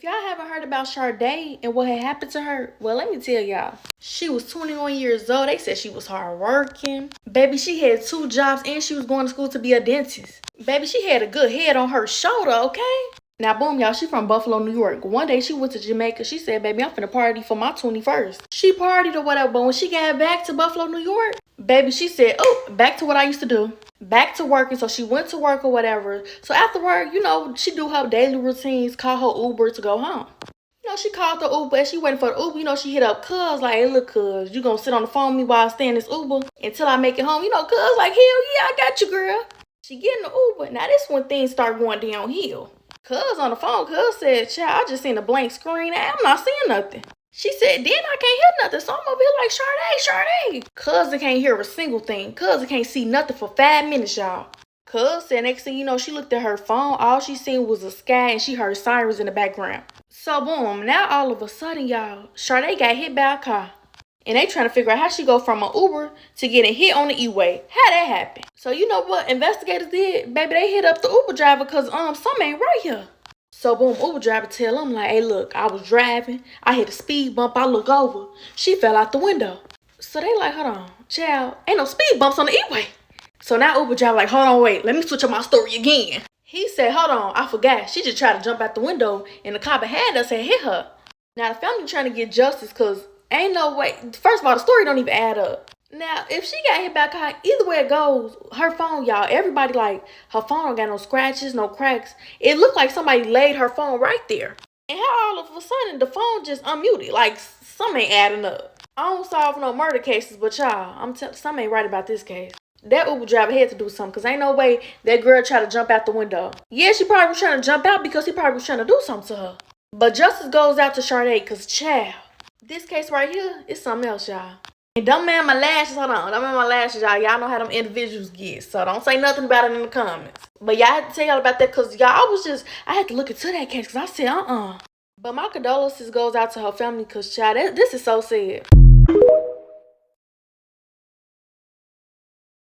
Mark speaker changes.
Speaker 1: y'all haven't heard about Sade and what had happened to her, well, let me tell y'all. She was 21 years old. They said she was hardworking. Baby, she had 2 jobs and she was going to school to be a dentist. Baby, she had a good head on her shoulder, okay? Now, boom, y'all, she from Buffalo, New York. One day, she went to Jamaica. She said, baby, I'm finna party for my 21st. She partied or whatever, but when she got back to Buffalo, New York, baby, she said, oh, back to what I used to do. Back to working. So she went to work or whatever. So after work, you know, she do her daily routines, call her Uber to go home. You know, she called the Uber and she waiting for the Uber. You know, she hit up cuz like, hey, look, cuz, you gonna sit on the phone with me while I stay in this Uber until I make it home. You know, cuz like, hell yeah, I got you, girl. She get in the Uber. Now, this when things start going downhill. Cuz on the phone, cuz said, child, I just seen a blank screen. I'm not seeing nothing. She said, then I can't hear nothing. So I'm over here like, Sade. Cuz can't hear a single thing. Cuz can't see nothing for 5 minutes, y'all. Cuz said next thing you know, she looked at her phone. All she seen was a sky and she heard sirens in the background. So boom, now all of a sudden, y'all, Sade got hit by a car. And they trying to figure out how she go from an Uber to getting hit on the E-way. How that happened? So you know what investigators did? Baby, they hit up the Uber driver because something ain't right here. So boom, Uber driver tell them like, hey look, I was driving. I hit a speed bump. I look over. She fell out the window. So they like, hold on, child, ain't no speed bumps on the E-way. So now Uber driver like, hold on, wait, let me switch up my story again. He said, hold on, I forgot. She just tried to jump out the window and the cop behind us had hit her. Now the family trying to get justice because ain't no way. First of all, the story don't even add up. Now, if she got hit by a car, either way it goes, her phone, y'all, everybody like, her phone don't got no scratches, no cracks. It looked like somebody laid her phone right there. And how all of a sudden the phone just unmuted, like something ain't adding up. I don't solve no murder cases, but y'all, something ain't right about this case. That Uber driver had to do something because ain't no way that girl tried to jump out the window. Yeah, she probably was trying to jump out because he probably was trying to do something to her. But justice goes out to Sade because, child, this case right here is something else, y'all. And don't man my lashes, hold on. Don't man my lashes, y'all. Y'all know how them individuals get. So don't say nothing about it in the comments. But y'all had to tell y'all about that because y'all, I had to look into that case because I said, But my condolences goes out to her family because, child, this is so sad.